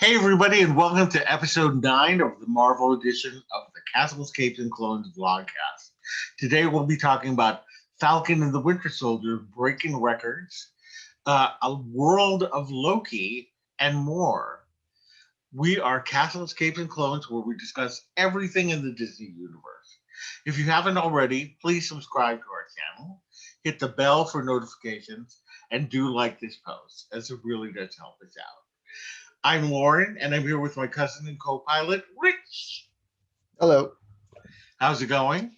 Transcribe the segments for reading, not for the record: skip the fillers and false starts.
Hey, everybody, and welcome to episode 9 of the Marvel edition of the Castles, Capes, and Clones vlogcast. Today, we'll be talking about Falcon and the Winter Soldier breaking records, a world of Loki, and more. We are Castles, Capes, and Clones, where we discuss everything in the Disney universe. If you haven't already, please subscribe to our channel, hit the bell for notifications, and do like this post, as it really does help us out. I'm Loren, and I'm here with my cousin and co-pilot, Rich. Hello. How's it going?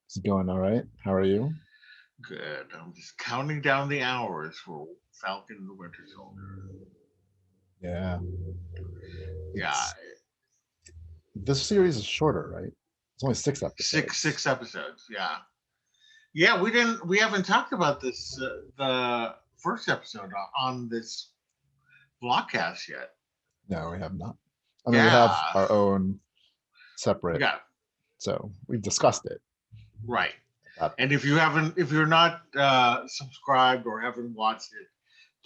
It's going all right. How are you? Good. I'm just counting down the hours for Falcon and the Winter Soldier. Yeah. Yeah. This series is shorter, right? It's only 6 episodes. Six episodes. Yeah. Yeah. We haven't talked about this the first episode on this vlogcast yet. No, we have not. I mean, we have our own separate. Yeah. So we've discussed it. Right. And if you're not subscribed or haven't watched it,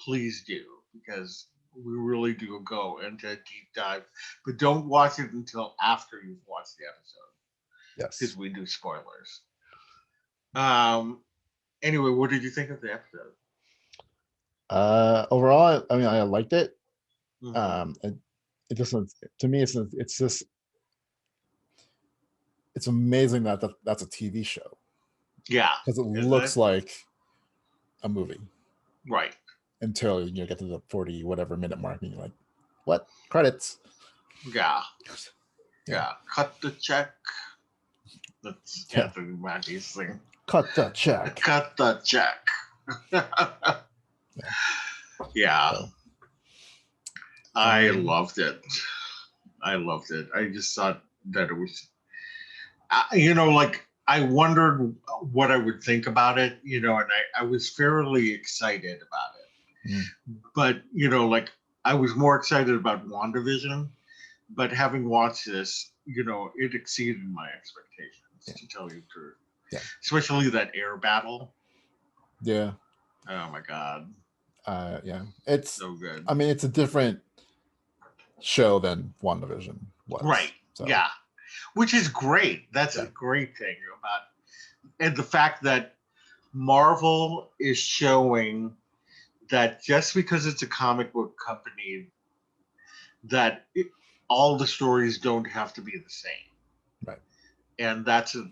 please do, because we really do go into a deep dive. But don't watch it until after you've watched the episode. Yes. Because we do spoilers. Anyway, what did you think of the episode? Overall, I mean, I liked it. Mm-hmm. It just, to me, it's just, it's amazing that that's a TV show. Yeah. Because it looks like a movie. Right. Until you get to the 40 whatever minute mark and you're like, what? Credits. Yeah. Yeah. Cut the check. That's Anthony Mackie's thing. Cut the check. Cut the check. Yeah. So, I loved it. I just thought that it was, I wondered what I would think about it, and I was fairly excited about it. Mm. But, I was more excited about WandaVision, but having watched this, it exceeded my expectations, to tell you the truth. Yeah. Especially that air battle. Yeah. Oh, my God. Yeah. It's so good. I mean, it's a different show than WandaVision was. Right. So. Yeah. Which is great. That's a great thing about it. And the fact that Marvel is showing that just because it's a comic book company, that all the stories don't have to be the same. Right. And that's a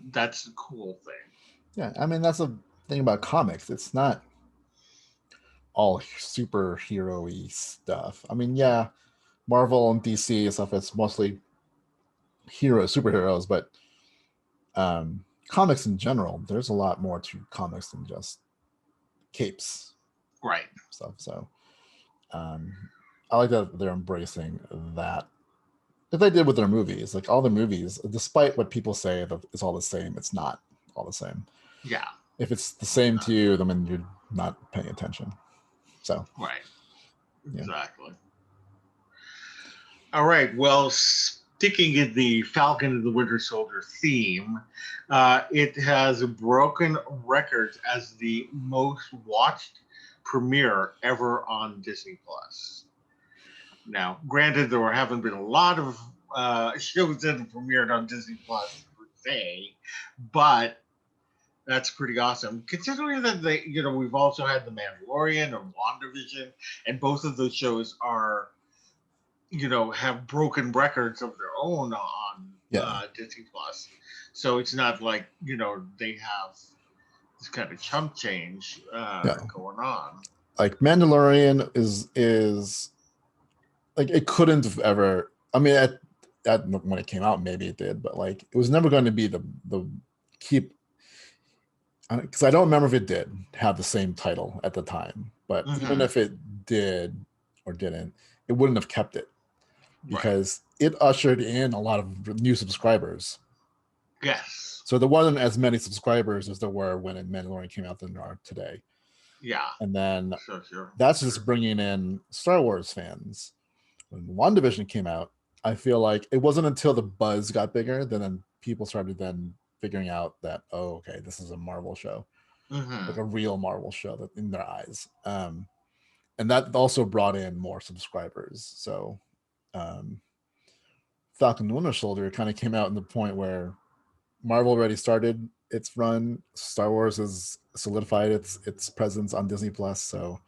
cool thing. Yeah. I mean, that's the thing about comics. It's not all superhero-y stuff. I mean, yeah, Marvel and DC and stuff, it's mostly superheroes, but comics in general, there's a lot more to comics than just capes, right? Stuff. So I like that they're embracing that. If they did with their movies, like all the movies, despite what people say that it's all the same, it's not all the same. Yeah. If it's the same to you, then you're not paying attention. So right. Yeah. Exactly. All right. Well, sticking in the Falcon and the Winter Soldier theme, it has broken records as the most watched premiere ever on Disney Plus. Now, granted, there haven't been a lot of shows that have premiered on Disney Plus per se, but that's pretty awesome. Considering that we've also had The Mandalorian or WandaVision, and both of those shows are, have broken records of their own on Disney Plus. So it's not like, they have this kind of chump change going on. Like Mandalorian is like, it couldn't have ever, I mean, at when it came out, maybe it did, but like, it was never going to be the keep, because I don't remember if it did have the same title at the time, but even if it did or didn't, it wouldn't have kept it, because it ushered in a lot of new subscribers. Yes. So there wasn't as many subscribers as there were when Mandalorian came out than there are today. Yeah. And then that's just bringing in Star Wars fans. When WandaVision came out, I feel like it wasn't until the buzz got bigger then people started then figuring out that, oh, okay, this is a Marvel show, like a real Marvel show that in their eyes. And that also brought in more subscribers. So Falcon and Winter Soldier kind of came out in the point where Marvel already started its run. Star Wars has solidified its presence on Disney Plus. So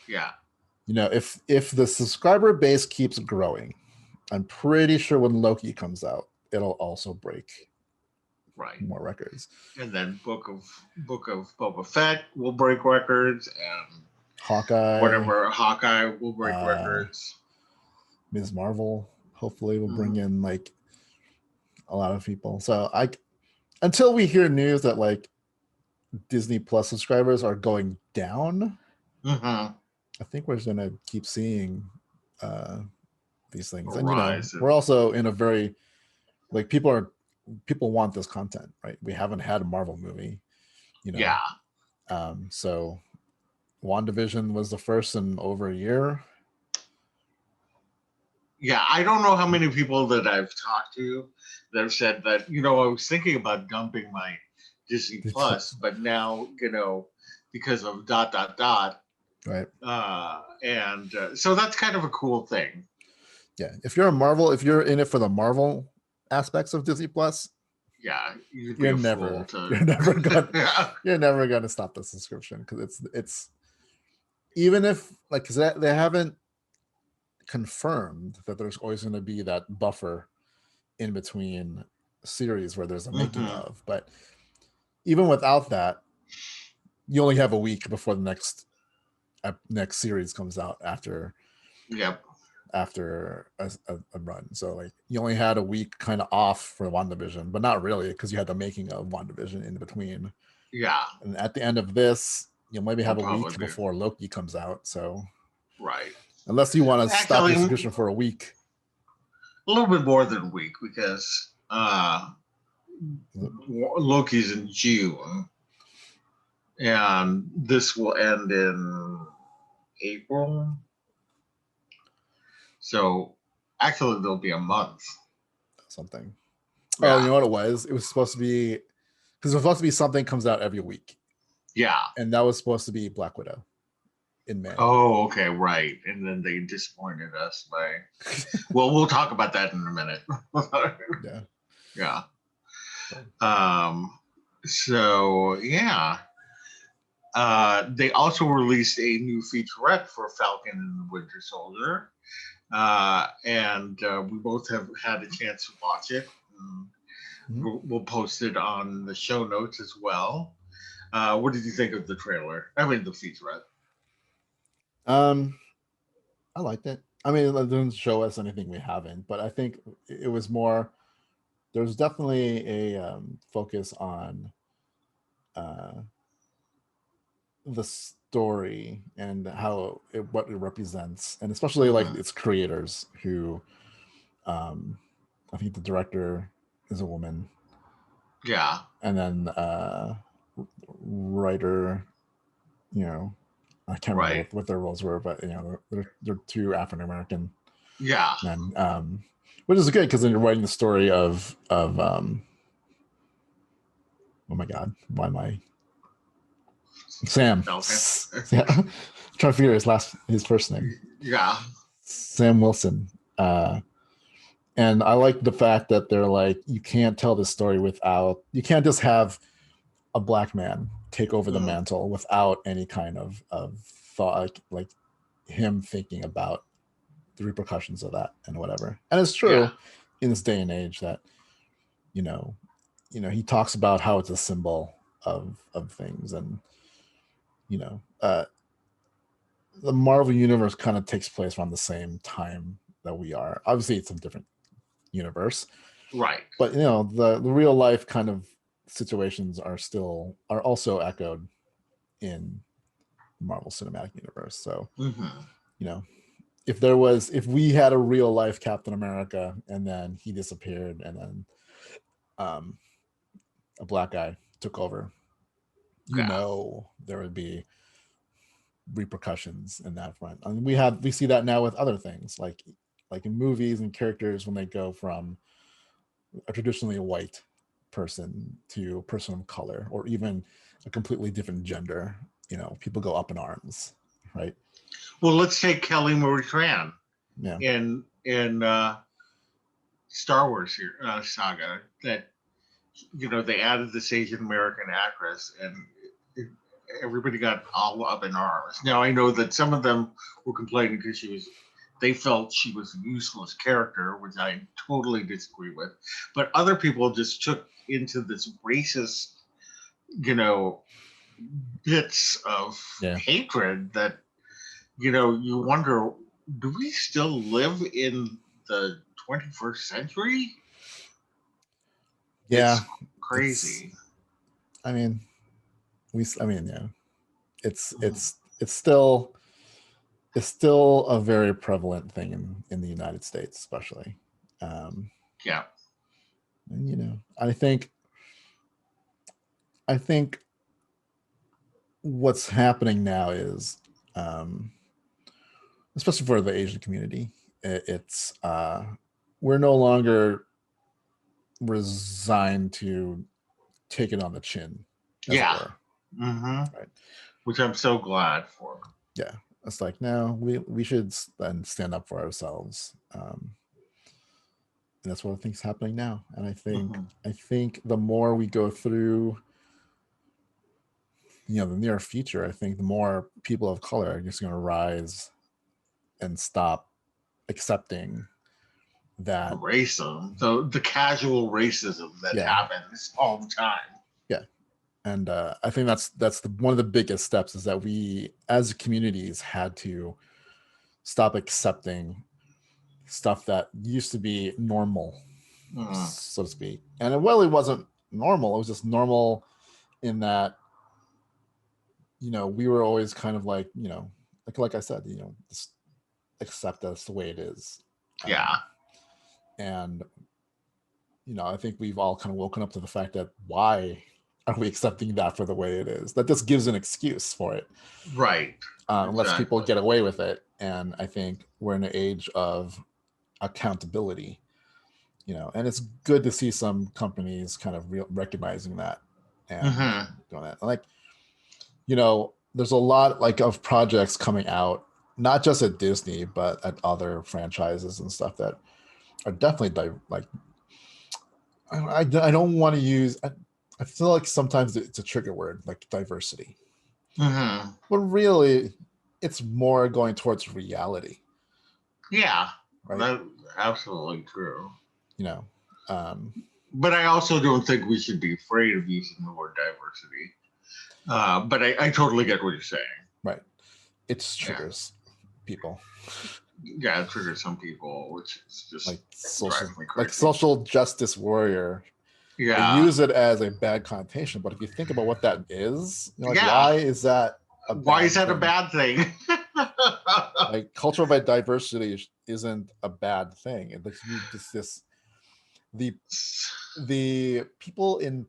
yeah, if the subscriber base keeps growing, I'm pretty sure when Loki comes out, it'll also break more records. And then Book of Boba Fett will break records, and Hawkeye will break records. Ms. Marvel hopefully will bring in like a lot of people. So until we hear news that like Disney Plus subscribers are going down, I think we're going to keep seeing these things. And we're also in a very like people want this content, right? We haven't had a Marvel movie, so WandaVision was the first in over a year. Yeah, I don't know how many people that I've talked to that have said that, I was thinking about dumping my Disney Plus, but now, because of ... Right. So that's kind of a cool thing. Yeah. If you're in it for the Marvel aspects of Disney Plus, yeah, you're never gonna stop the subscription, because it's even if like, because they haven't confirmed that there's always going to be that buffer in between series where there's a making of, but even without that, you only have a week before the next series comes out after a run. So like you only had a week kind of off for WandaVision, but not really, because you had the making of WandaVision in between. Yeah. And at the end of this, you'll maybe have a week before Loki comes out. So unless you want to stop your subscription for a week. A little bit more than a week, because Loki's in June, and this will end in April. So actually, there'll be a month. Something. Yeah. Oh, you know what it was? It was supposed to be, because it was supposed to be something comes out every week. Yeah. And that was supposed to be Black Widow in May. Oh, okay, right. And then they disappointed us by. Well, we'll talk about that in a minute. Yeah. So yeah. They also released a new featurette for Falcon and the Winter Soldier. And we both have had a chance to watch it. We'll post it on the show notes as well. What did you think of the trailer? I mean, the featurette. I liked it. I mean, it doesn't show us anything we haven't, but I think it was more. There's definitely a focus on the story and what it represents, and especially like its creators, who I think the director is a woman. Yeah. And then writer, I can't remember what their roles were, but they're two African American men, which is good, because then you're writing the story of oh my God, why am I Sam? Yeah. I'm trying to figure his first name. Yeah. Sam Wilson. And I like the fact that they're like, you can't tell this story you can't just have a Black man take over the mantle without any kind of thought, like him thinking about the repercussions of that and whatever. And it's true in this day and age that, he talks about how it's a symbol of things, and the Marvel universe kind of takes place around the same time that we are. Obviously, it's a different universe, right? But the real life kind of situations are also echoed in Marvel Cinematic Universe. So, if we had a real life Captain America and then he disappeared, and then a Black guy took over, there would be repercussions in that front. I mean, we see that now with other things, like in movies and characters, when they go from a traditionally white person to a person of color, or even a completely different gender, people go up in arms, right? Well, let's take Kelly Marie Tran. Yeah. In in Star Wars here, saga that they added this Asian American actress, and it, everybody got all up in arms. Now I know that some of them were complaining because they felt she was a useless character, which I totally disagree with. But other people just took into this racist, bits of Yeah. hatred that, you wonder, do we still live in the 21st century? Yeah. It's crazy. I mean, yeah. It's still a very prevalent thing in the United States, especially. Yeah. And I think what's happening now is, especially for the Asian community, it's we're no longer resigned to take it on the chin. Yeah. Mm-hmm. Right. Which I'm so glad for. Yeah. It's like, no, we should then stand up for ourselves. And that's what I think is happening now. And I think the more we go through the near future, I think the more people of color are just going to rise and stop accepting that racism, the casual racism that happens all the time. Yeah. And I think that's one of the biggest steps, is that we as communities had to stop accepting stuff that used to be normal, so to speak. And it really wasn't normal. It was just normal in that, we were always kind of like, like I said, just accept that's the way it is. Yeah. And, I think we've all kind of woken up to the fact that why are we accepting that for the way it is? That just gives an excuse for it. Right. Lets people get away with it. And I think we're in an age of accountability, and it's good to see some companies kind of recognizing that and doing that. Like, there's a lot of projects coming out, not just at Disney, but at other franchises and stuff that are definitely I don't want to use. I feel like sometimes it's a trigger word, like diversity. But really, it's more going towards reality. Yeah, right? That's absolutely true. But I also don't think we should be afraid of using the word diversity. But I totally get what you're saying. Right. It triggers people. Yeah, it triggers some people, which is just social justice warrior. Yeah. They use it as a bad connotation, but if you think about what that is, why is that a bad thing? Like, cultural diversity isn't a bad thing. It's the people in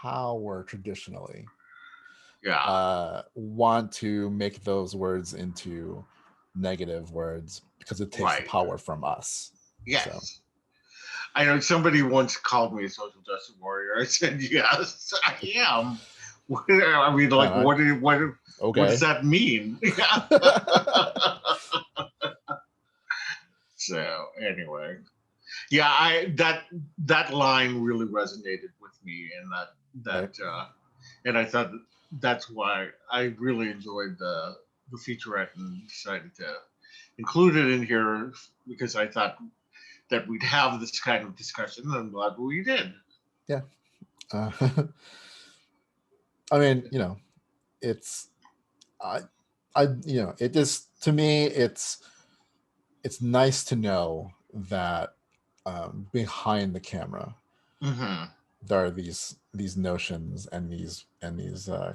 power traditionally want to make those words into negative words because it takes the power from us. Yes. So. I know somebody once called me a social justice warrior. I said, yes, I am. I mean, what does that mean? So anyway, that line really resonated with me, and and I thought that's why I really enjoyed the featurette and decided to include it in here, because I thought that we'd have this kind of discussion, and I'm glad we did. Yeah. I mean, it's it just, to me, it's nice to know that behind the camera there are these notions and these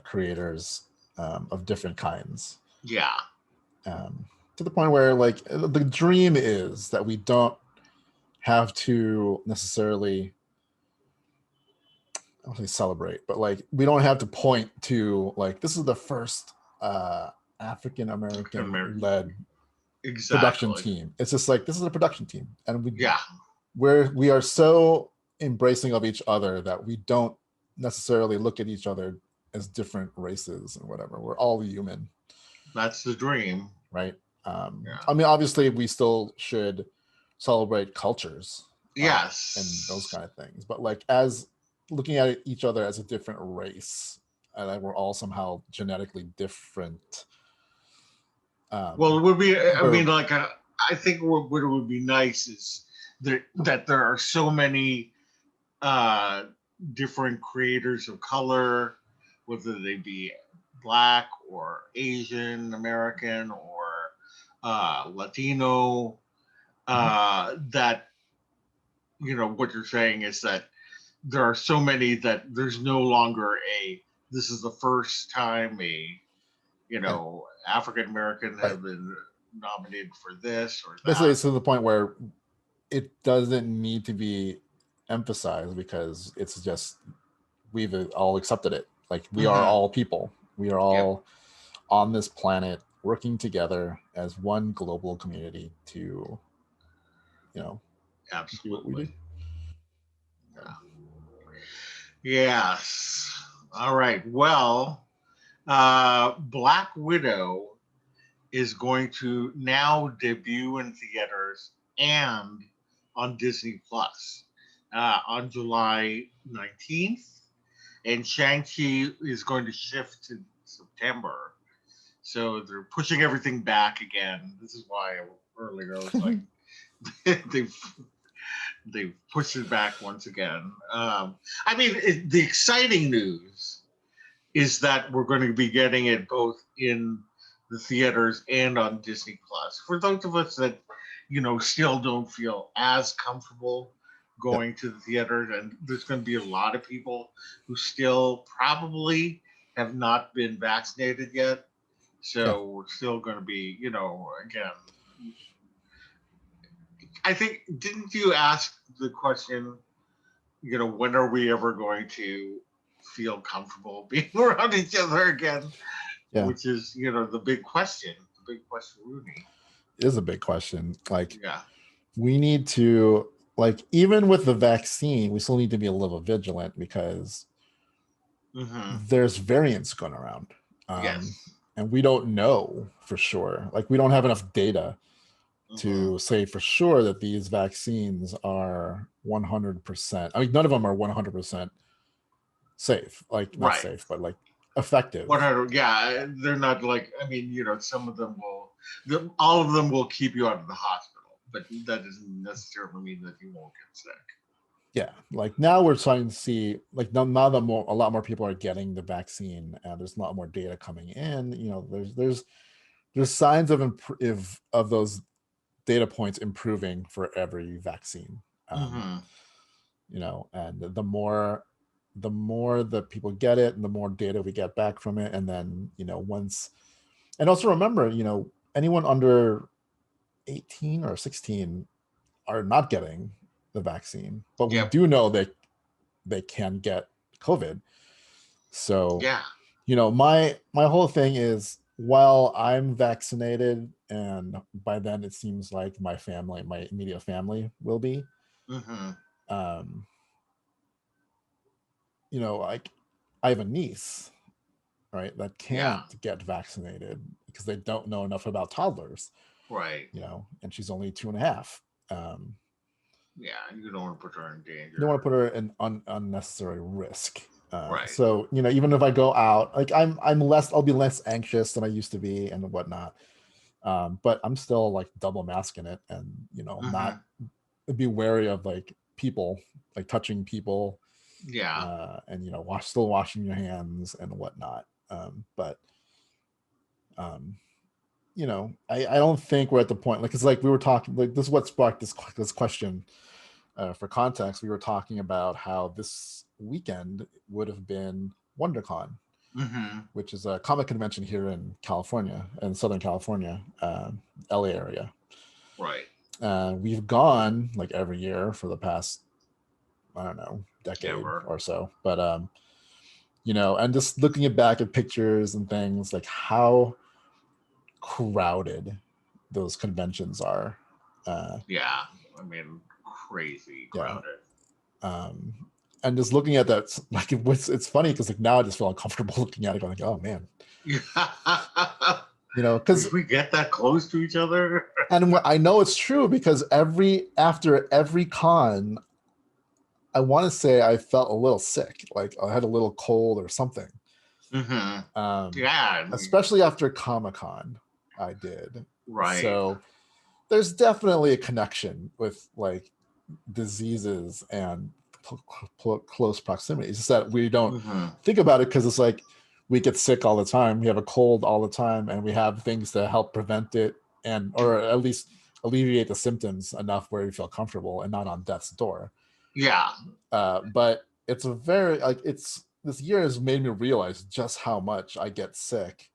creators of different kinds. Yeah. To the point where, like, the dream is that we don't have to necessarily, I don't say celebrate, but like, we don't have to point to, like, this is the first African American led production team. It's just like, this is a production team, and we are so embracing of each other that we don't necessarily look at each other as different races and whatever. We're all human. That's the dream, right? I mean, obviously we still should celebrate cultures, Yes. and those kind of things. But like as looking at each other as a different race, and like we're all somehow genetically different. Well, it would be. I mean, like, I think what it would be nice is that there are so many different creators of color, whether they be Black or Asian American or Latino. That what you're saying is that there are so many that there's no longer this is the first time African American have been nominated for this or that. Basically, it's to the point where it doesn't need to be emphasized because it's just we've all accepted it. Like we are all people. We are all on this planet working together as one global community to, absolutely. do what we do. Yes. All right. Well, Black Widow is going to now debut in theaters and on Disney Plus on July 19th. And Shang-Chi is going to shift to September. So they're pushing everything back again. This is why earlier I was like, they've pushed it back once again. I mean, the exciting news is that we're going to be getting it both in the theaters and on Disney Plus. For those of us that, still don't feel as comfortable going to the theater, and there's going to be a lot of people who still probably have not been vaccinated yet. So we're still going to be, again, I think, didn't you ask the question, when are we ever going to feel comfortable being around each other again? Yeah. Which is, the big question, Rooney. It is a big question. Like, we need to, like, even with the vaccine, we still need to be a little vigilant because there's variants going around. And we don't know for sure. Like, we don't have enough data to say for sure that these vaccines are 100%. I mean, none of them are 100% safe. Like, not safe, but like effective. 100. Yeah, they're not like. I mean, some of them all of them will keep you out of the hospital, but that doesn't necessarily mean that you won't get sick. Yeah, like now we're starting to see, like now that a lot more people are getting the vaccine, and there's a lot more data coming in. There's signs of those data points improving for every vaccine. And the more that people get it, and the more data we get back from it, and then and also remember, anyone under 18 or 16 are not getting the vaccine, but we do know that they can get COVID. So my whole thing is, while I'm vaccinated, and by then it seems like my immediate family will be, like I have a niece, right, that can't get vaccinated because they don't know enough about toddlers, right? And she's only 2.5. You don't want to put her in danger. You don't want to put her in unnecessary risk. Right. So even if I go out, like I'll be less anxious than I used to be and whatnot. But I'm still like double masking it, and not be wary of like people, like touching people. And still washing your hands and whatnot. But I don't think we're at the point, like, it's like we were talking, like, this is what sparked this question. For context, we were talking about how this weekend would have been WonderCon, which is a comic convention here in California, in Southern California, LA area. Right. We've gone like every year for the past, I don't know, decade or so. But and just looking back at pictures and things, like how crowded those conventions are. I mean, crazy crowded. And just looking at that, like it's funny because like now I just feel uncomfortable looking at it, going like, oh man. Because Did we get that close to each other? and I know it's true because after every con, I want to say I felt a little sick, like I had a little cold or something. Yeah. Especially after Comic-Con, I did. Right. So there's definitely a connection with like diseases and close proximity. It's just that we don't think about it because it's like we get sick all the time, we have a cold all the time, and we have things to help prevent it or at least alleviate the symptoms enough where we feel comfortable and not on death's door. Yeah. But it's a very this year has made me realize just how much I get sick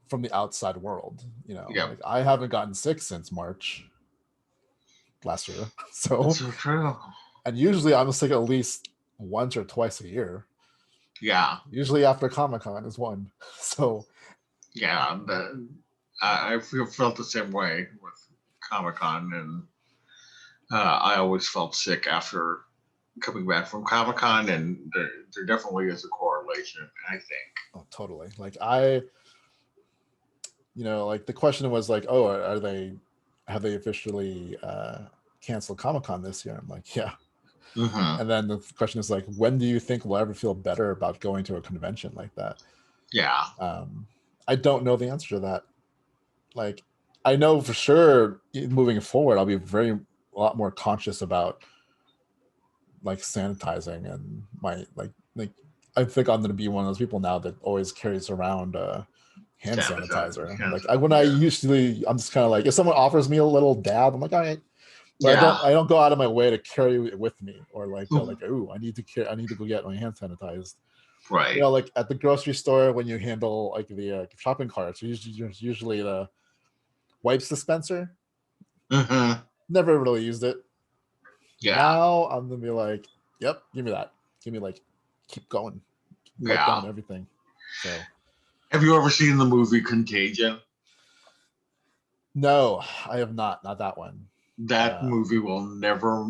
from the outside world. Like I haven't gotten sick since March last year. That's so true. And usually I'm sick at least once or twice a year. Yeah. Usually after Comic-Con is one. So yeah, I felt the same way with Comic-Con, and I always felt sick after coming back from Comic-Con, and there definitely is a correlation, I think. Oh, totally. Like like the question was like, oh, have they officially canceled Comic-Con this year? I'm like, yeah. And then the question is like, when do you think we'll ever feel better about going to a convention like that? Yeah. I don't know the answer to that. Like, I know for sure moving forward, I'll be a lot more conscious about like sanitizing and my like I think I'm going to be one of those people now that always carries around hand sanitizer. I'm just kind of like, if someone offers me a little dab, I'm like, all right. But I don't go out of my way to carry it with me or like go like, oh, I need to go get my hand sanitized. Right. Like at the grocery store when you handle like the shopping carts, usually the wipes dispenser. Never really used it. Yeah. Now I'm gonna be like, yep, give me that. Give me like, keep going. Wipe down everything. So. Have you ever seen the movie Contagion? No, I have not. Not that one. That movie will never.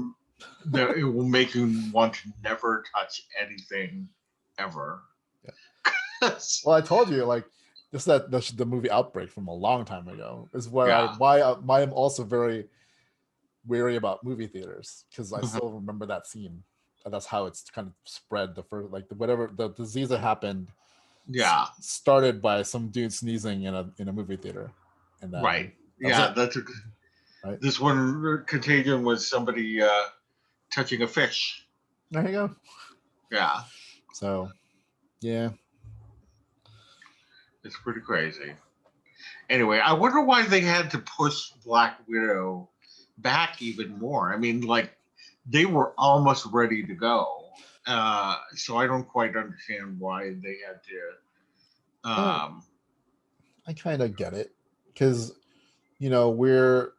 It will make you want to never touch anything ever. Yeah. Well, I told you, like, just that the movie Outbreak from a long time ago is where why I'm also very wary about movie theaters, because I still remember that scene. And that's how it's kind of spread. The first, like, whatever the disease that happened. Yeah. Started by some dude sneezing in a movie theater. And then, right. That's right. This one, Contagion, was somebody touching a fish. There you go. Yeah. So, yeah. It's pretty crazy. Anyway, I wonder why they had to push Black Widow back even more. I mean, like, they were almost ready to go. So I don't quite understand why they had to. I kind of get it, because we're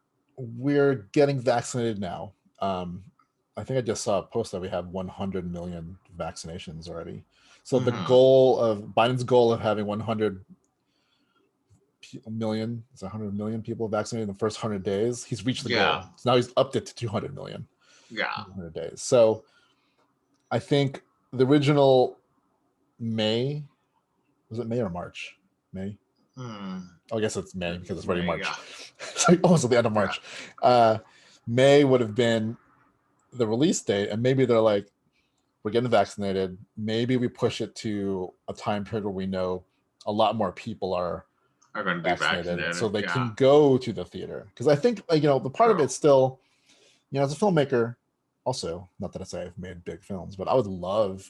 getting vaccinated now. I think I just saw a post that we have 100 million vaccinations already. So the goal of Biden's goal of having 100 million, it's 100 million people vaccinated in the first 100 days. He's reached the goal. So now he's upped it to 200 million. Yeah. 100 days. So I think the original May, was it May or March? May? I guess it's May because it's already March. Yeah. It's like almost at the end of March. Yeah. May would have been the release date, and maybe they're like, we're getting vaccinated. Maybe we push it to a time period where we know a lot more people are going to be vaccinated, so they can go to the theater. Because I think the part of it's still, as a filmmaker, also, not that I say I've made big films, but I would love,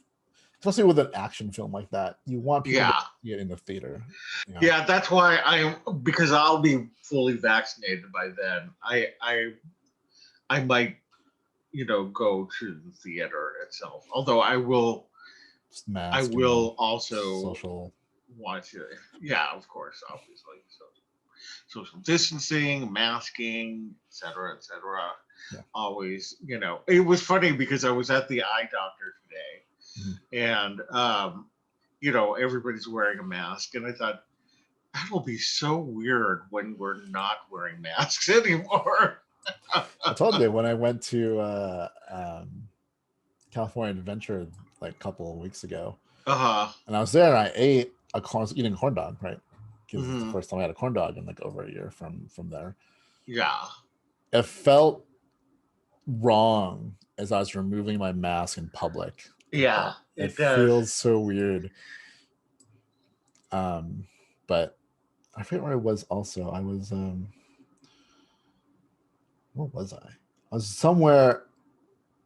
especially with an action film like that, you want people to see it in the theater. Yeah, that's why because I'll be fully vaccinated by then. I might, go to the theater itself. Although I will also social watch it. Yeah, of course, obviously. So, social distancing, masking, et cetera, et cetera. Yeah. Always, it was funny because I was at the eye doctor today, and everybody's wearing a mask, and I thought that'll be so weird when we're not wearing masks anymore. I told you when I went to California Adventure like a couple of weeks ago, and I was there and I was eating a corn dog, right? because it's the first time I had a corn dog in like over a year from there. Yeah. It felt wrong as I was removing my mask in public. Yeah, it feels so weird. But I forget where I was also. I was where was I? I was somewhere.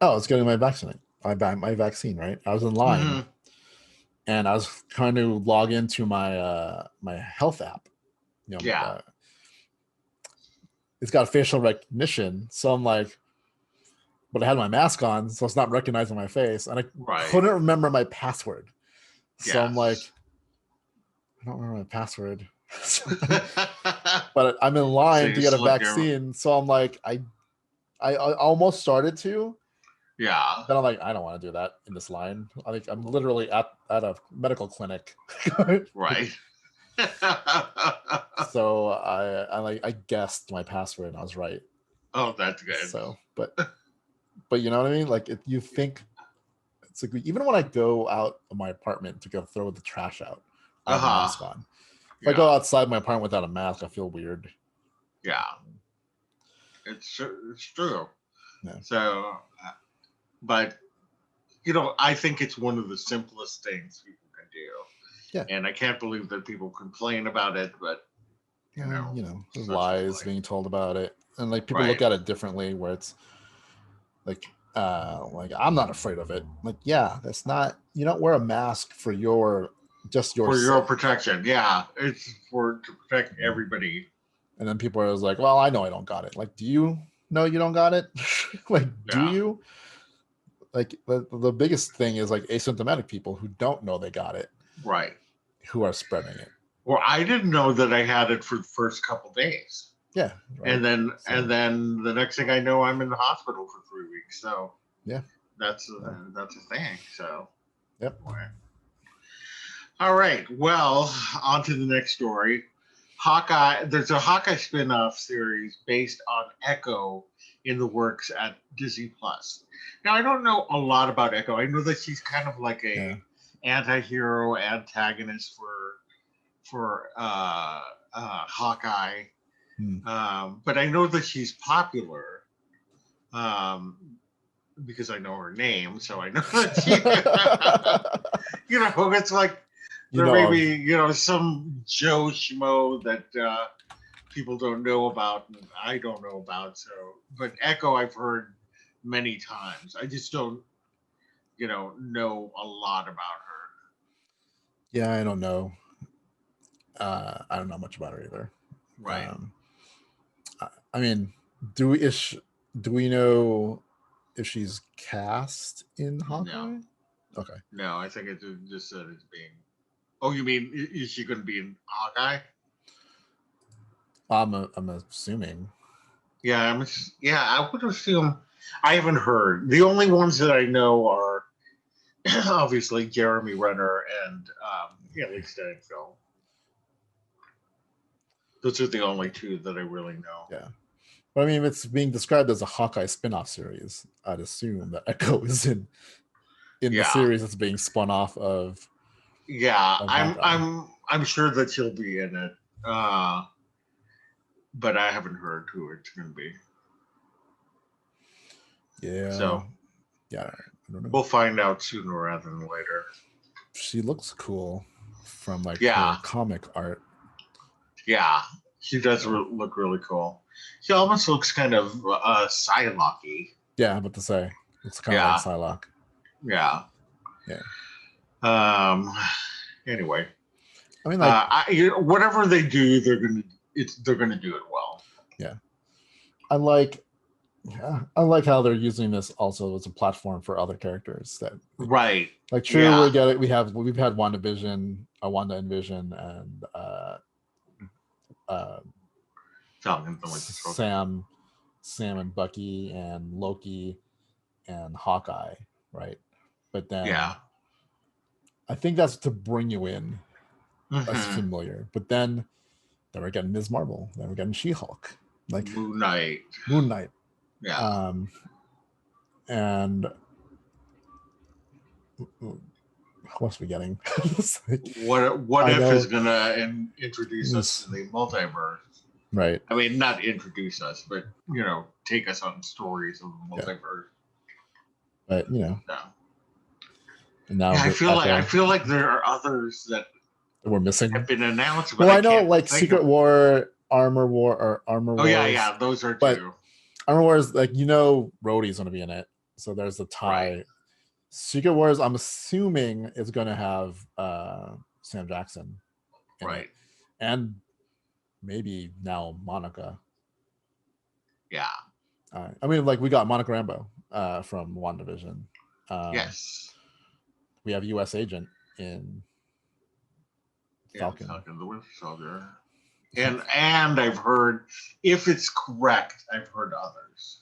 Oh, I was getting my vaccine. My vaccine, right? I was in line, and I was trying to log into my my health app. You know, it's got facial recognition, so I'm like, but I had my mask on, so it's not recognizing my face, and I couldn't remember my password. So I'm like, I don't remember my password. But I'm in line to get a vaccine, so I'm like, I almost started to. Yeah. Then I'm like, I don't want to do that in this line. I'm literally at a medical clinic. Right. So I guessed my password and I was right. Oh, that's good. So, but you know what I mean? Like, if you think it's like, even when I go out of my apartment to go throw the trash out, I have a mask on. If I go outside my apartment without a mask, I feel weird. Yeah, it's true. Yeah. So, but you know, I think it's one of the simplest things people can do. Yeah. And I can't believe that people complain about it, but you know, there's lies being told about it, and like people look at it differently. Where it's like I'm not afraid of it. Like, yeah, that's not. You don't wear a mask for your protection. Yeah, it's to protect everybody. And then people are like, well, I know I don't got it. Like, do you know you don't got it? Like, do you? Like, the biggest thing is like asymptomatic people who don't know they got it. Right. Who are spreading it. Well, I didn't know that I had it for the first couple days. Yeah. Right. And then the next thing I know, I'm in the hospital for 3 weeks. So yeah, that's a thing. So. Yep. All right. Well, on to the next story. Hawkeye. There's a Hawkeye spin-off series based on Echo in the works at Disney Plus. Now, I don't know a lot about Echo. I know that she's kind of like a anti-hero antagonist for Hawkeye. But I know that she's popular because I know her name, so I know that she, it's like there may be, some Joe Schmo that people don't know about and I don't know about. So, but Echo I've heard many times. I just don't, know a lot about her. Yeah, I don't know. I don't know much about her either. Right. I mean, do we know if she's cast in Hawkeye? No. Okay. No, I think it just said it's being. Oh, you mean is she going to be in Hawkeye? I'm assuming. Yeah, I would assume. I haven't heard. The only ones that I know are obviously Jeremy Renner and Haley Steinfeld. Those are the only two that I really know. Yeah. But I mean, it's being described as a Hawkeye spin-off series. I'd assume that Echo is in the series that's being spun off of. Yeah, I'm sure that she'll be in it, but I haven't heard who it's going to be. Yeah. So, yeah, I don't know. We'll find out sooner rather than later. She looks cool from her comic art. Yeah, she does look really cool. She almost looks kind of Psylocke-y. Yeah, I'm about to say. Looks kind of like Psylocke. Yeah. Yeah. Anyway, I mean, whatever they do, they're gonna do it well. Yeah. I like how they're using this also as a platform for other characters that right. Like, true, we get it. We've had WandaVision, Wanda and Vision, and Sam and Bucky and Loki and Hawkeye, right? But then I think that's to bring you in. That's familiar. But then we're getting Ms. Marvel. Then we're getting She-Hulk. Like Moon Knight. Yeah. And What are we getting? Like, What I if know- is gonna introduce us to the multiverse? right. I mean, not introduce us, but take us on stories of the multiverse. But So, and now I feel like there are others that we're missing. have been announced. But Well, I know can't like think Secret of- War, Armor War, or Armor Oh Wars. yeah, those are But- two. Armor Wars, like Rhodey's gonna be in it, so there's the tie. Right. Secret Wars, I'm assuming is gonna have Sam Jackson, in Right. it. And maybe now Monica. Yeah. I mean, like we got Monica Rambeau from WandaVision. Yes. We have U.S. Agent in Falcon. Falcon the Winter Soldier. And I've heard, if it's correct, I've heard others.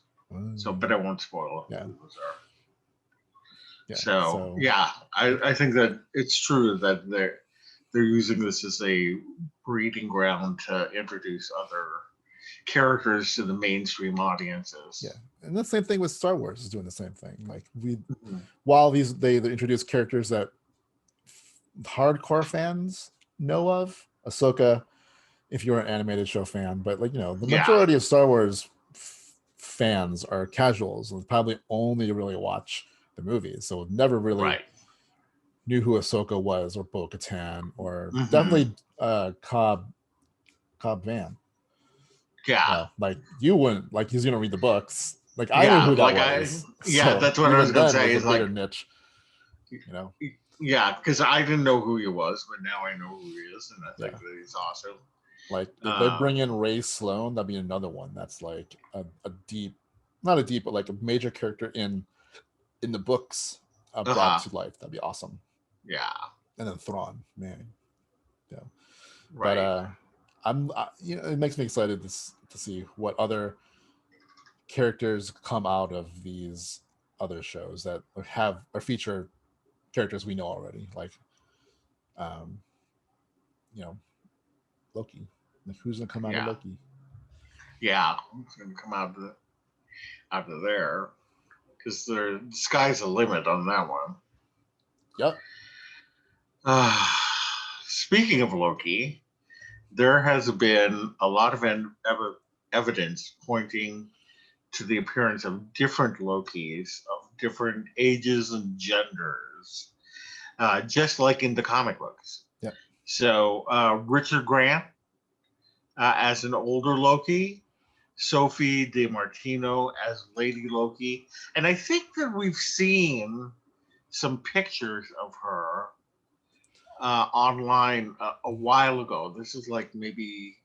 So, but I won't spoil who those are. Yeah, So I think that it's true that they're using this as a breeding ground to introduce other characters to the mainstream audiences. Yeah, and the same thing with Star Wars is doing the same thing. Like while they introduce characters that hardcore fans know of, Ahsoka, if you're an animated show fan, but like the majority of Star Wars fans are casuals and probably only really watch the movies, so never really knew who Ahsoka was, or Bo-Katan, or definitely Cobb Van. Yeah, like you wouldn't, like he's gonna read the books. Like I knew who that was. That's what I was gonna say. Is Is like niche, Yeah, because I didn't know who he was, but now I know who he is, and I think that he's awesome. Like if they bring in Ray Sloan, that'd be another one that's like a deep, not a deep, but like a major character in the books brought to life. That'd be awesome. Yeah. And then Thrawn, man. Yeah. Right. But it makes me excited to see what other characters come out of these other shows that have or feature characters we know already, like Loki. Like who's gonna come out of Loki? Yeah, who's gonna come out of there? Because the sky's the limit on that one. Yep. Speaking of Loki, there has been a lot of evidence pointing to the appearance of different Lokis of different ages and genders, just like in the comic books. Yep. So Richard Grant as an older Loki, Sophie DiMartino as Lady Loki, and I think that we've seen some pictures of her online a while ago. This is like maybe,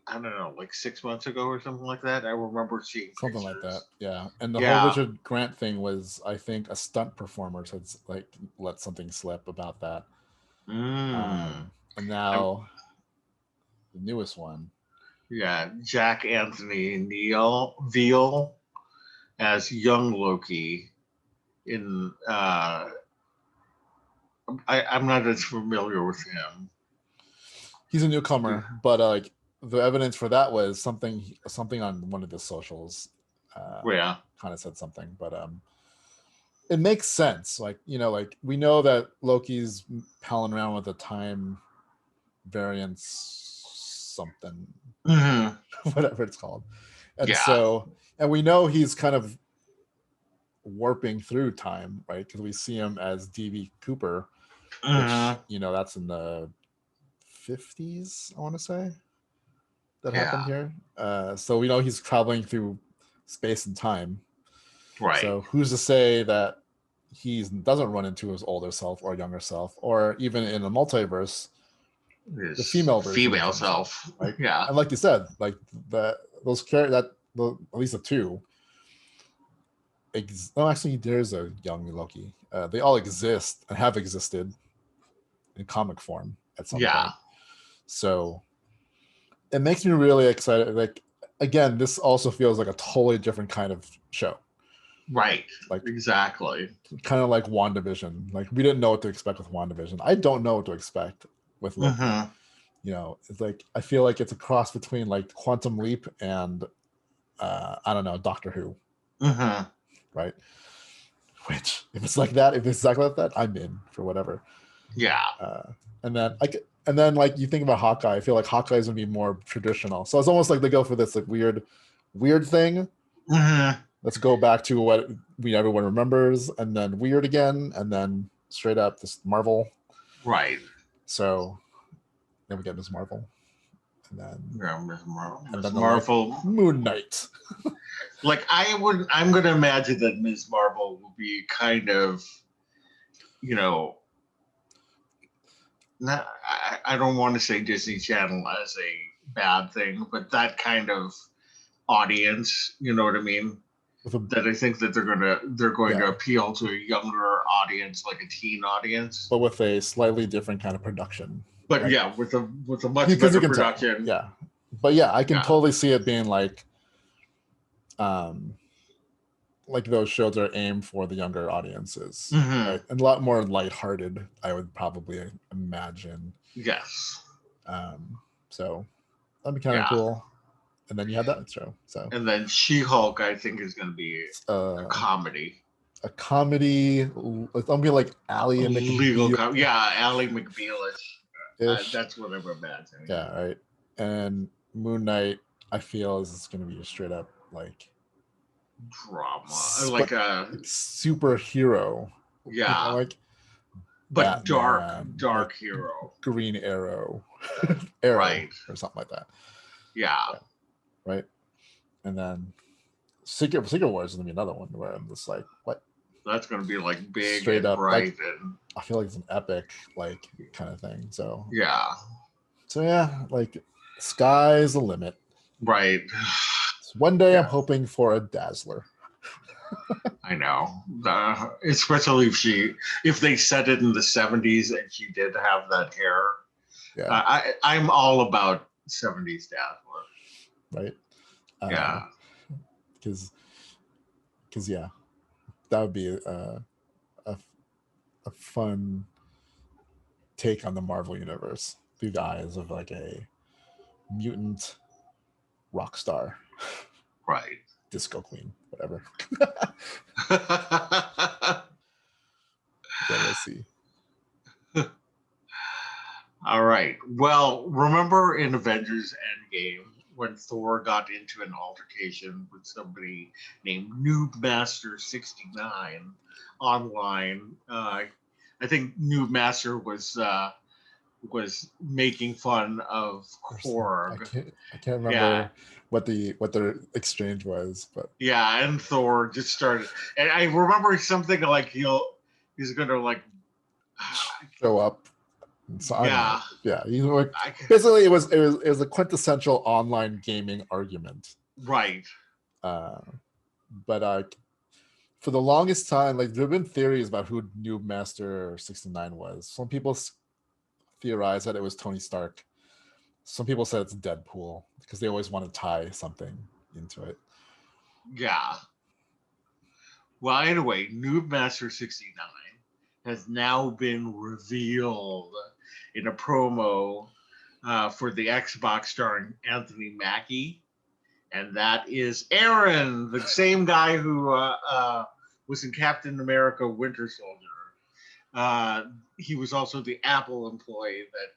I don't know, like 6 months ago or something like that. I remember seeing something pictures. like that. Yeah, and the whole Richard Grant thing was, I think, a stunt performer had like let something slip about that. And now the newest one. Yeah, Jack Anthony Veal as young Loki in I'm not as familiar with him. He's a newcomer, but like the evidence for that was something on one of the socials. Kind of said something, but it makes sense. Like like we know that Loki's palling around with a time variance something, whatever it's called, and we know he's kind of warping through time, right? Because we see him as DB Cooper, which that's in the 50s, I want to say that happened here. So we know he's traveling through space and time, right? So who's to say that he doesn't run into his older self or younger self, or even in a multiverse, the female self, right? Yeah, and like you said, like those characters at least the two. Actually, there's a young Loki. They all exist and have existed in comic form at some point. So it makes me really excited. Like again, this also feels like a totally different kind of show. Right. Like exactly. Kind of like WandaVision. Like we didn't know what to expect with WandaVision. I don't know what to expect with Loki. It's like I feel like it's a cross between like Quantum Leap and I don't know, Doctor Who. Right. Which, if it's like that, if it's exactly like that, I'm in for whatever. Yeah. And then like you think about Hawkeye, I feel like Hawkeye is gonna be more traditional. So it's almost like they go for this like weird thing. Mm-hmm. Let's go back to what everyone remembers, and then weird again, and then straight up this Marvel. Right. So then we get Ms. Marvel. And then Ms. Marvel. And Ms. then Marvel. Like, Moon Knight. Like I'm gonna imagine that Ms. Marvel will be kind of, not, I don't want to say Disney Channel as a bad thing, but that kind of audience, you know what I mean? That I think that they're going to appeal to a younger audience, like a teen audience, but with a slightly different kind of production. But like, yeah, with a much better production. Yeah, but yeah, I can totally see it being like those shows are aimed for the younger audiences, right? And a lot more lighthearted, I would probably imagine. Yes. So that'd be kind of cool. And then you have that show. So and then She-Hulk, I think, is going to be a comedy. A comedy. It's gonna be like Ally and legal Ally McBeal-ish. That's what I'm imagining. Yeah, right. And Moon Knight, I feel, is going to be a straight up like drama, like a superhero. Yeah, but Batman, dark hero. Green Arrow, right, or something like that. Yeah. Right. And then Secret Wars is gonna be another one where I'm just like, what? That's gonna be like big, straight and up, bright, like, and I feel like it's an epic like kind of thing. So yeah. So yeah, like sky's the limit. Right. So one day I'm hoping for a Dazzler. I know, especially if they set it in the 70s and she did have that hair. Yeah, I'm all about 70s Dazzler. Right. Yeah. Because yeah, that would be a fun take on the Marvel universe through the eyes of like a mutant rock star. Right. Disco queen, whatever. So let's see. All right. Well, remember in Avengers Endgame when Thor got into an altercation with somebody named Noobmaster 69 online? I think Noobmaster was making fun of Korg. I can't remember what their exchange was, but and Thor just started, and I remember something like he's gonna like show up. So basically it was a quintessential online gaming argument, right? But for the longest time, like there have been theories about who Noobmaster 69 was. Some people theorized that it was Tony Stark. Some people said it's Deadpool because they always want to tie something into it. Yeah. Well, anyway, Noobmaster 69 has now been revealed in a promo for the Xbox starring Anthony Mackie. And that is Aaron, the same guy who was in Captain America Winter Soldier. He was also the Apple employee that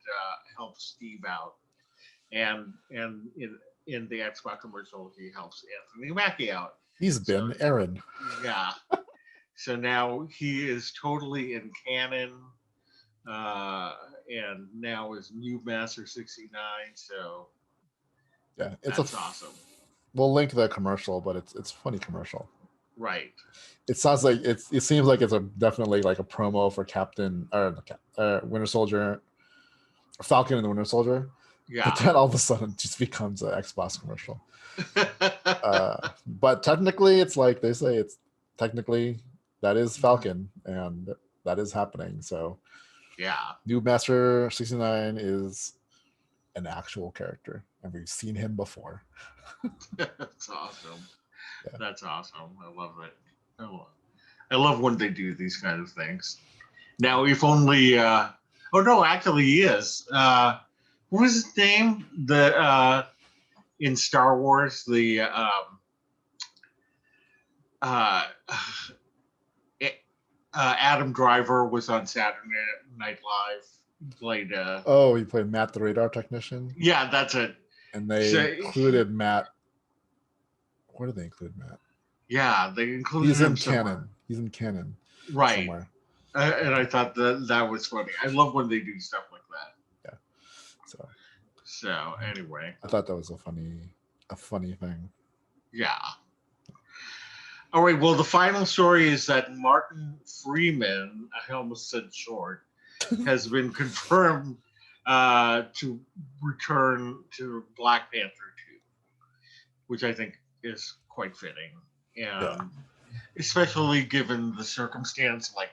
helped Steve out. And in the Xbox commercial, he helps Anthony Mackie out. He's been Aaron. Yeah. So now he is totally in canon, and now is Noobmaster 69. So yeah, that's awesome. We'll link the commercial, but it's a funny commercial. Right. It sounds like it seems like it's definitely like a promo for Winter Soldier, Falcon and the Winter Soldier. Yeah. But then all of a sudden it just becomes an Xbox commercial. But technically it's like they say technically that is Falcon and that is happening. So yeah. Noobmaster 69 is an actual character and we've seen him before. That's awesome. Yeah. That's awesome. I love it. I love when they do these kind of things. Now, if only actually he is. What was his name? In Star Wars, Adam Driver was on Saturday Night Live. He played. He played Matt the radar technician. Yeah, that's it. And they included Matt. Where did they include Matt? Yeah, they included He's him in somewhere. canon. He's in canon. Right. Somewhere. And I thought that was funny. I love when they do stuff like that. Yeah. So anyway. I thought that was a funny thing. Yeah. All right. Well, the final story is that Martin Freeman, I almost said short, has been confirmed to return to Black Panther 2, which I think is quite fitting. And especially given the circumstance, like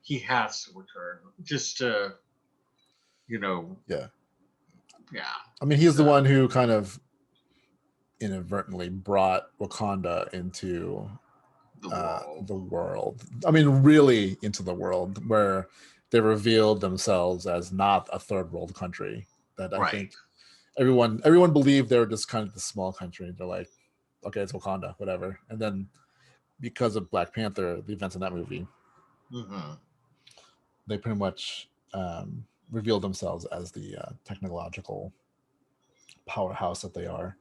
he has to return just to, Yeah. Yeah. I mean, he's the one who kind of inadvertently brought Wakanda into the world. I mean, really into the world, where they revealed themselves as not a third world country. That I think everyone believed they were just kind of the small country. They're like, okay, it's Wakanda, whatever. And then because of Black Panther, the events in that movie, they pretty much revealed themselves as the technological powerhouse that they are.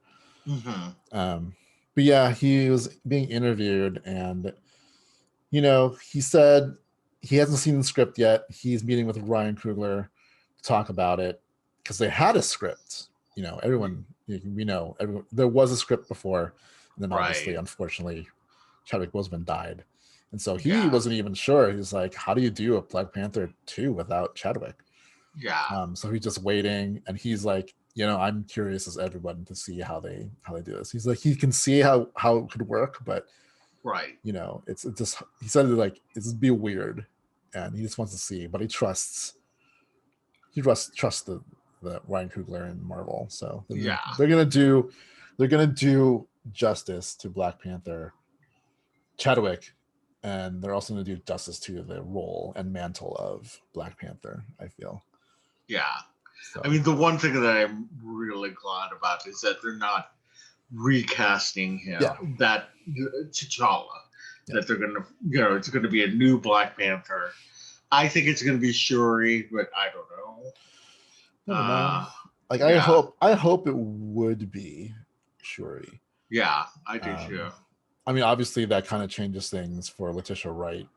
But yeah, he was being interviewed, and he said he hasn't seen the script yet. He's meeting with Ryan Coogler to talk about it because they had a script. Everyone there was a script before, and then obviously, unfortunately, Chadwick Boseman died, and so he wasn't even sure. He's like, "How do you do a Black Panther 2 without Chadwick?" Yeah. So he's just waiting, and he's like, I'm curious as everyone to see how they do this. He's like, he can see how it could work, but it's just, he said like it's be weird, and he just wants to see, but he trusts the Ryan Coogler and Marvel. So they're gonna do justice to Black Panther, Chadwick, and they're also gonna do justice to the role and mantle of Black Panther, I feel. Yeah. So. I mean, the one thing that I'm really glad about is that they're not recasting him, that T'Challa, that they're going to, it's going to be a new Black Panther. I think it's going to be Shuri, but I don't know. Like, I hope it would be Shuri. Yeah, I do too. I mean, obviously that kind of changes things for Letitia Wright.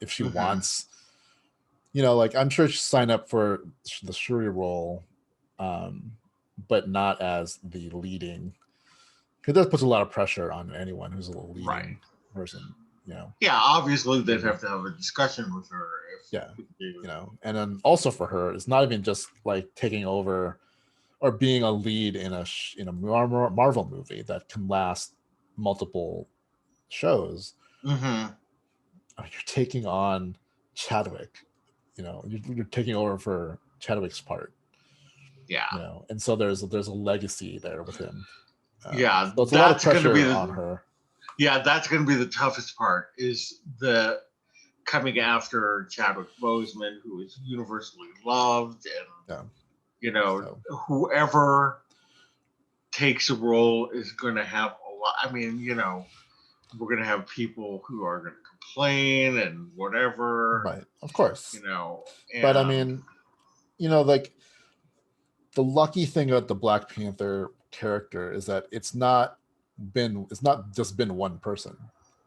If she wants, like, I'm sure she'll sign up for the Shuri role, but not as the leading. Because that puts a lot of pressure on anyone who's a leading person, Yeah, obviously they'd have to have a discussion with her. And then also for her, it's not even just like taking over or being a lead in a Marvel movie that can last multiple shows. You're taking on Chadwick. You're taking over for Chadwick's part. And so there's a legacy there with him. So it's a lot of pressure on her. Yeah, that's going to be the toughest part, is the coming after Chadwick Boseman, who is universally loved, and whoever takes a role is going to have a lot. I mean, we're going to have people who are going to complain and whatever. Right, of course. And, but I mean, like, the lucky thing about the Black Panther character is that it's not just been one person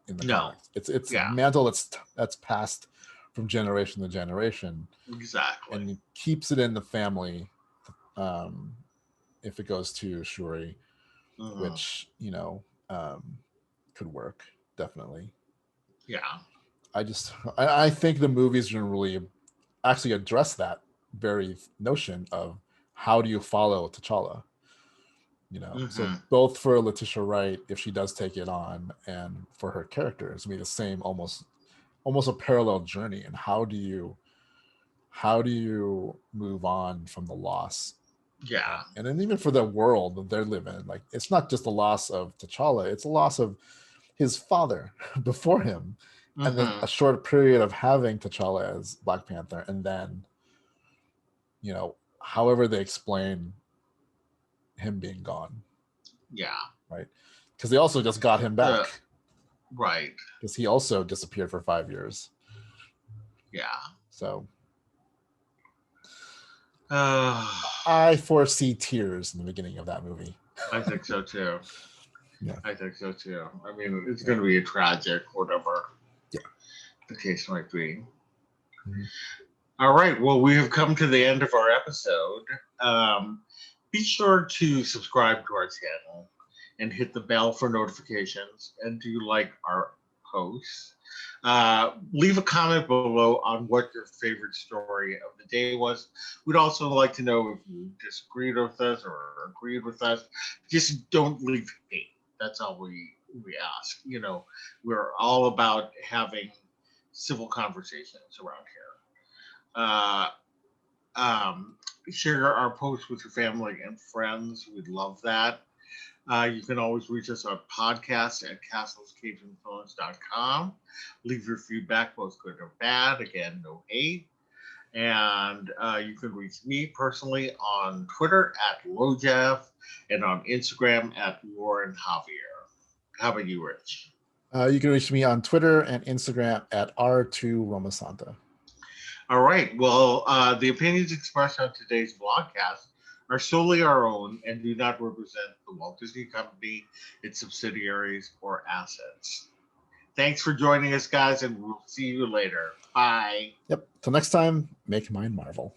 in the comics. It's a mantle that's passed from generation to generation. Exactly. And he keeps it in the family if it goes to Shuri, which could work, definitely. Yeah. I think the movies are going to really actually address that very notion of how do you follow T'Challa. So both for Letitia Wright, if she does take it on, and for her character, it's gonna be the same, almost a parallel journey. And how do you move on from the loss? Yeah. And then even for the world that they're living in, like, it's not just the loss of T'Challa, it's a loss of his father before him, and then a short period of having T'Challa as Black Panther, and then however they explain him being gone. Yeah. Right. Because they also just got him back. Right. Because he also disappeared for 5 years. Yeah. So Uh, I foresee tears in the beginning of that movie. I think so too. Yeah. I think so too. I mean, it's going to be a tragic, whatever the case might be. Mhm. All right. Well, we have come to the end of our episode. Be sure to subscribe to our channel and hit the bell for notifications. And do you like our posts? Leave a comment below on what your favorite story of the day was. We'd also like to know if you disagreed with us or agreed with us. Just don't leave hate. That's all we ask. You know, we're all about having civil conversations around here. Share our posts with your family and friends. We'd love that. You can always reach us on podcast at castlescapesinfluence.com. Leave your feedback, both good or bad. Again, no hate. And you can reach me personally on Twitter at LoJeff and on Instagram at Loren Javier. How about you, Rich? You can reach me on Twitter and Instagram at R2Romasanta. All right. Well, the opinions expressed on today's vlogcast are solely our own and do not represent the Walt Disney Company, its subsidiaries, or assets. Thanks for joining us, guys, and we'll see you later. Bye. Yep. Till next time, make mine Marvel.